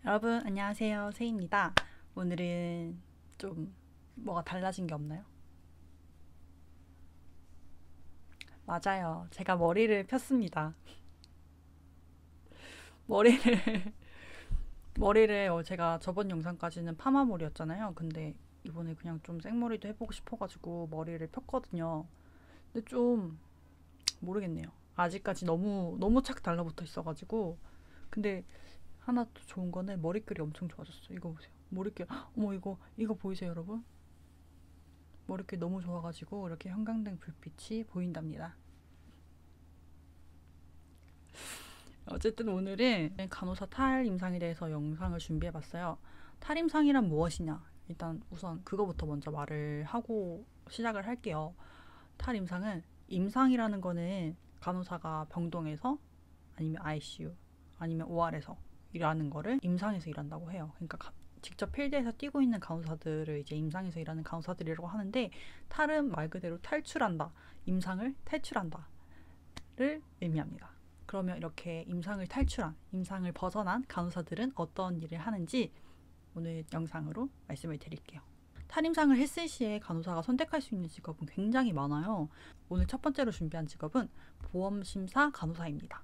여러분 안녕하세요. 세희입니다. 오늘은 좀 뭐가 달라진 게 없나요? 맞아요. 제가 머리를 폈습니다. 머리를 머리를 제가 저번 영상까지는 파마머리였잖아요. 근데 이번에 그냥 좀 생머리도 해보고 싶어가지고 머리를 폈거든요. 근데 좀 모르겠네요. 아직까지 너무 착 달라붙어 있어가지고. 근데 하나 또 좋은 거는 머릿결이 엄청 좋아졌어요. 이거 보세요. 머릿결. 어머, 이거 보이세요, 여러분? 머릿결 너무 좋아가지고 이렇게 형광등 불빛이 보인답니다. 어쨌든 오늘은 간호사 탈임상에 대해서 영상을 준비해봤어요. 탈임상이란 무엇이냐? 일단 우선 그거부터 먼저 말을 하고 시작을 할게요. 탈임상은 임상이라는 거는 간호사가 병동에서 아니면 ICU 아니면 OR에서 일하는 거를 임상에서 일한다고 해요. 그러니까 직접 필드에서 뛰고 있는 간호사들을 이제 임상에서 일하는 간호사들이라고 하는데, 탈은 말 그대로 탈출한다, 임상을 탈출한다를 의미합니다. 그러면 이렇게 임상을 탈출한, 임상을 벗어난 간호사들은 어떤 일을 하는지 오늘 영상으로 말씀을 드릴게요. 탈임상을 했을 시에 간호사가 선택할 수 있는 직업은 굉장히 많아요. 오늘 첫 번째로 준비한 직업은 보험심사 간호사입니다.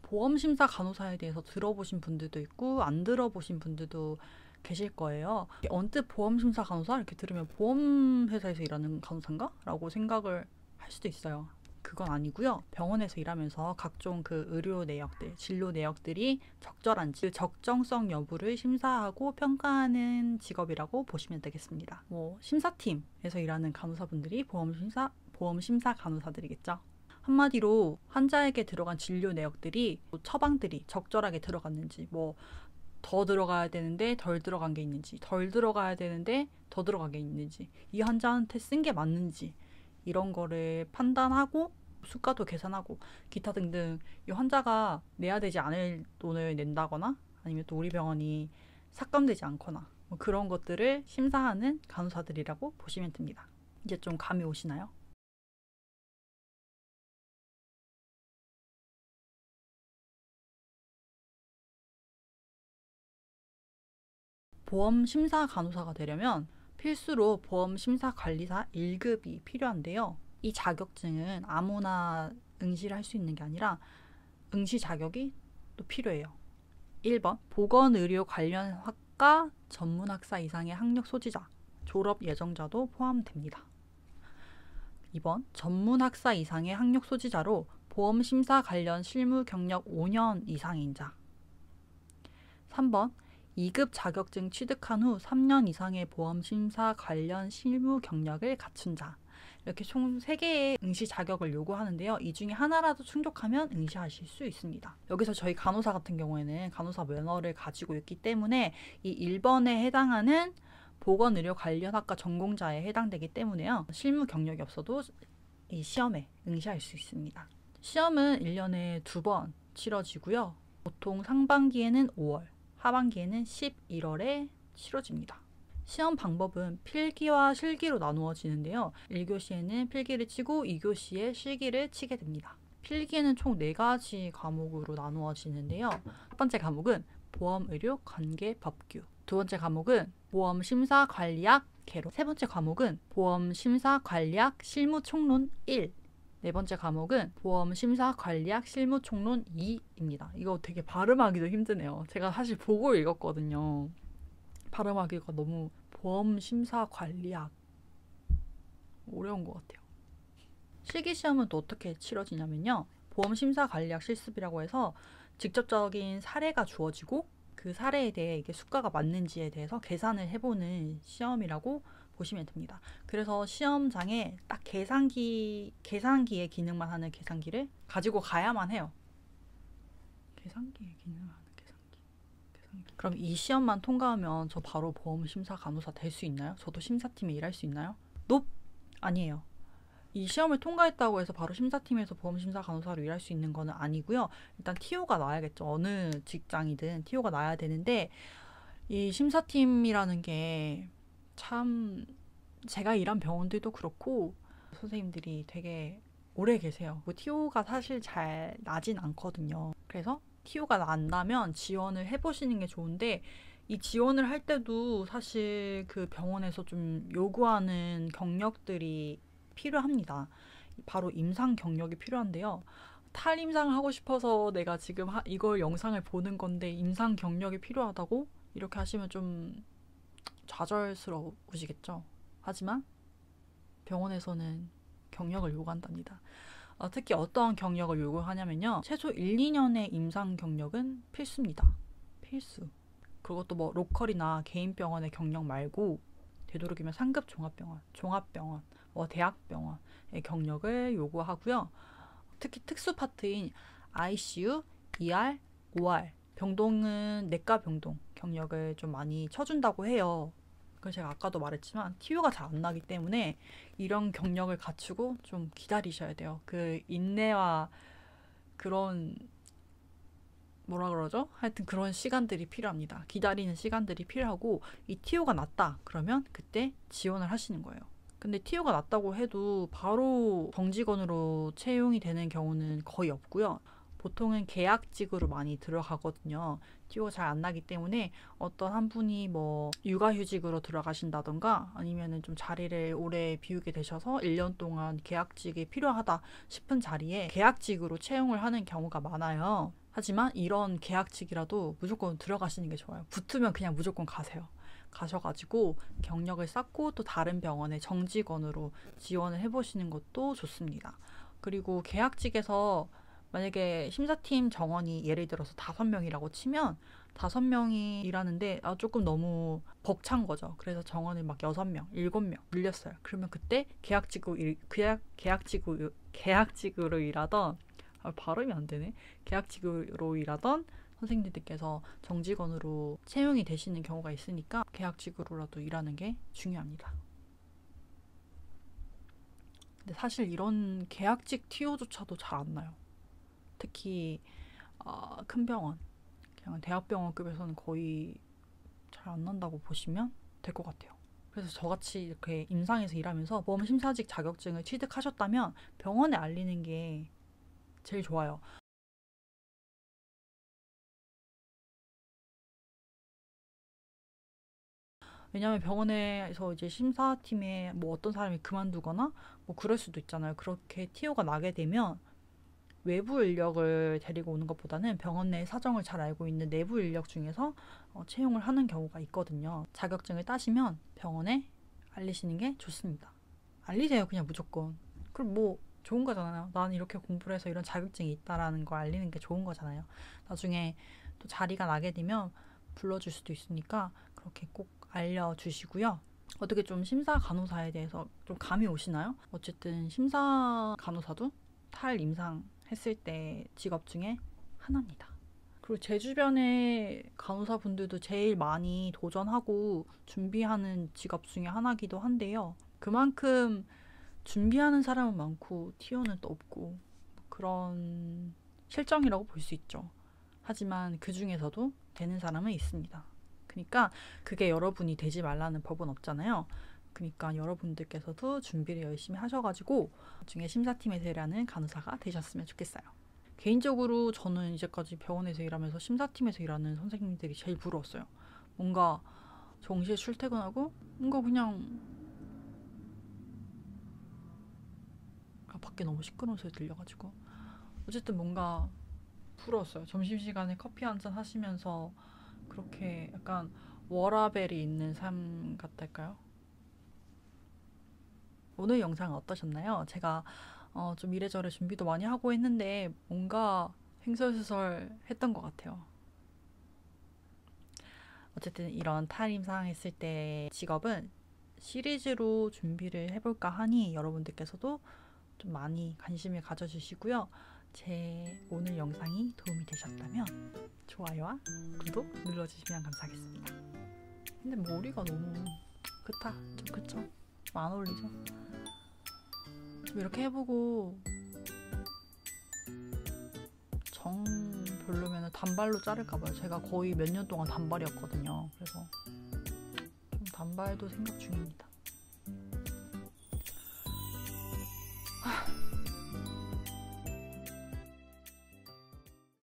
보험심사 간호사에 대해서 들어보신 분들도 있고 안 들어보신 분들도 계실 거예요. 언뜻 보험심사 간호사 이렇게 들으면 보험회사에서 일하는 간호사인가? 라고 생각을 할 수도 있어요. 그건 아니고요. 병원에서 일하면서 각종 그 의료 내역들, 진료 내역들이 적절한지 그 적정성 여부를 심사하고 평가하는 직업이라고 보시면 되겠습니다. 심사팀에서 일하는 간호사분들이 보험심사 간호사들이겠죠. 한마디로 환자에게 들어간 진료 내역들이, 처방들이 적절하게 들어갔는지, 더 들어가야 되는데 덜 들어간 게 있는지, 덜 들어가야 되는데 더 들어간 게 있는지, 이 환자한테 쓴 게 맞는지, 이런 거를 판단하고 수가도 계산하고 기타 등등, 이 환자가 내야 되지 않을 돈을 낸다거나 아니면 또 우리 병원이 삭감되지 않거나 그런 것들을 심사하는 간호사들이라고 보시면 됩니다. 이제 좀 감이 오시나요? 보험심사 간호사가 되려면 필수로 보험심사관리사 1급이 필요한데요. 이 자격증은 아무나 응시를 할 수 있는 게 아니라 응시 자격이 또 필요해요. 1번 보건의료 관련 학과 전문학사 이상의 학력 소지자, 졸업 예정자도 포함됩니다. 2번 전문학사 이상의 학력 소지자로 보험심사 관련 실무 경력 5년 이상인 자. 3번 2급 자격증 취득한 후 3년 이상의 보험심사 관련 실무 경력을 갖춘 자. 이렇게 총 3개의 응시 자격을 요구하는데요. 이 중에 하나라도 충족하면 응시하실 수 있습니다. 여기서 저희 간호사 같은 경우에는 간호사 면허를 가지고 있기 때문에 이 1번에 해당하는 보건의료 관련학과 전공자에 해당되기 때문에요. 실무 경력이 없어도 이 시험에 응시할 수 있습니다. 시험은 1년에 2번 치러지고요. 보통 상반기에는 5월, 하반기에는 11월에 치러집니다. 시험 방법은 필기와 실기로 나누어지는데요. 1교시에는 필기를 치고 2교시에 실기를 치게 됩니다. 필기에는 총 4가지 과목으로 나누어지는데요. 첫 번째 과목은 보험의료관계법규, 두 번째 과목은 보험심사관리학 개론, 세 번째 과목은 보험심사관리학 실무총론 1, 네 번째 과목은 보험심사관리학 실무총론 2입니다. 이거 되게 발음하기도 힘드네요. 제가 사실 보고 읽었거든요. 발음하기가 너무 보험심사관리학 어려운 것 같아요. 실기시험은 또 어떻게 치러지냐면요. 보험심사관리학 실습이라고 해서 직접적인 사례가 주어지고 그 사례에 대해 이게 수가가 맞는지에 대해서 계산을 해보는 시험이라고 보시면 됩니다. 그래서 시험장에 딱 계산기의 기능만 하는 계산기를 가지고 가야만 해요. 계산기의 기능을 하는 계산기. 그럼 이 시험만 통과하면 저 바로 보험심사 간호사 될 수 있나요? 저도 심사팀에 일할 수 있나요? 높! 아니에요. 이 시험을 통과했다고 해서 바로 심사팀에서 보험심사 간호사로 일할 수 있는 거는 아니고요. 일단 TO가 나야겠죠. 어느 직장이든 TO가 나야 되는데, 이 심사팀이라는 게 참, 제가 일한 병원들도 그렇고 선생님들이 되게 오래 계세요. TO가 사실 잘 나진 않거든요. 그래서 TO가 난다면 지원을 해보시는 게 좋은데, 이 지원을 할 때도 사실 그 병원에서 좀 요구하는 경력들이 필요합니다. 바로 임상 경력이 필요한데요. 탈임상을 하고 싶어서 내가 지금 이걸 영상을 보는 건데 임상 경력이 필요하다고? 이렇게 하시면 좀 좌절스러우시겠죠. 하지만 병원에서는 경력을 요구한답니다. 특히 어떤 경력을 요구하냐면요. 최소 1, 2년의 임상 경력은 필수입니다. 필수. 그것도 뭐 로컬이나 개인 병원의 경력 말고 되도록이면 상급 종합병원, 대학병원의 경력을 요구하고요. 특히 특수 파트인 ICU, ER, OR, 병동은 내과 병동 경력을 좀 많이 쳐준다고 해요. 그래서 제가 아까도 말했지만 TO가 잘 안 나기 때문에 이런 경력을 갖추고 좀 기다리셔야 돼요. 그 인내와 그런 뭐라 그러죠? 하여튼 그런 시간들이 필요합니다. 기다리는 시간들이 필요하고 이 TO가 났다 그러면 그때 지원을 하시는 거예요. 근데 TO가 났다고 해도 바로 정직원으로 채용이 되는 경우는 거의 없고요. 보통은 계약직으로 많이 들어가거든요. TO가 잘 안 나기 때문에 어떤 한 분이 뭐 육아휴직으로 들어가신다던가 아니면은 좀 자리를 오래 비우게 되셔서 1년 동안 계약직이 필요하다 싶은 자리에 계약직으로 채용을 하는 경우가 많아요. 하지만 이런 계약직이라도 무조건 들어가시는 게 좋아요. 붙으면 그냥 무조건 가세요. 가셔가지고 경력을 쌓고 또 다른 병원에 정직원으로 지원을 해보시는 것도 좋습니다. 그리고 계약직에서 만약에 심사팀 정원이 예를 들어서 5명이라고 치면 5명이 일하는데 조금 너무 벅찬 거죠. 그래서 정원을 막 6명, 7명 늘렸어요. 그러면 그때 계약직으로 일하던 발음이 안 되네. 계약직으로 일하던 선생님들께서 정직원으로 채용이 되시는 경우가 있으니까 계약직으로라도 일하는 게 중요합니다. 근데 사실 이런 계약직 TO조차도 잘 안 나요. 특히 큰 병원, 그냥 대학병원급에서는 거의 잘 안 난다고 보시면 될 것 같아요. 그래서 저같이 이렇게 임상에서 일하면서 보험심사직 자격증을 취득하셨다면 병원에 알리는 게 제일 좋아요. 왜냐하면 병원에서 이제 심사팀에 뭐 어떤 사람이 그만두거나 뭐 그럴 수도 있잖아요. 그렇게 TO가 나게 되면 외부 인력을 데리고 오는 것보다는 병원 내 사정을 잘 알고 있는 내부 인력 중에서 채용을 하는 경우가 있거든요. 자격증을 따시면 병원에 알리시는 게 좋습니다. 알리세요, 그냥 무조건. 그럼 뭐 좋은 거잖아요. 나는 이렇게 공부를 해서 이런 자격증이 있다라는 걸 알리는 게 좋은 거잖아요. 나중에 또 자리가 나게 되면 불러줄 수도 있으니까 그렇게 꼭 알려주시고요. 어떻게 좀 심사 간호사에 대해서 좀 감이 오시나요? 어쨌든 심사 간호사도 탈임상 했을 때 직업 중에 하나입니다. 그리고 제 주변의 간호사분들도 제일 많이 도전하고 준비하는 직업 중에 하나기도 한데요. 그만큼 준비하는 사람은 많고 TO는 또 없고 그런 실정이라고 볼 수 있죠. 하지만 그 중에서도 되는 사람은 있습니다. 그러니까 그게 여러분이 되지 말라는 법은 없잖아요. 그러니까 여러분들께서도 준비를 열심히 하셔가지고 나중에 심사팀에서 일하는 간호사가 되셨으면 좋겠어요. 개인적으로 저는 이제까지 병원에서 일하면서 심사팀에서 일하는 선생님들이 제일 부러웠어요. 뭔가 정시에 출퇴근하고 뭔가 그냥 밖에 너무 시끄러운 소리 들려가지고 어쨌든 뭔가 부러웠어요. 점심시간에 커피 한잔 하시면서 그렇게 약간 워라벨이 있는 삶 같달까요? 오늘 영상은 어떠셨나요? 제가 좀 이래저래 준비도 많이 하고 했는데 뭔가 횡설수설 했던 것 같아요. 어쨌든 이런 탈임상 했을 때 직업은 시리즈로 준비를 해볼까 하니 여러분들께서도 좀 많이 관심을 가져주시고요. 제 오늘 영상이 도움이 되셨다면 좋아요와 구독 눌러주시면 감사하겠습니다. 근데 머리가 너무 좀 그쵸? 좀 안 어울리죠? 좀 이렇게 해보고 정 별로면 단발로 자를까봐요. 제가 거의 몇 년 동안 단발이었거든요. 그래서 좀 단발도 생각 중입니다.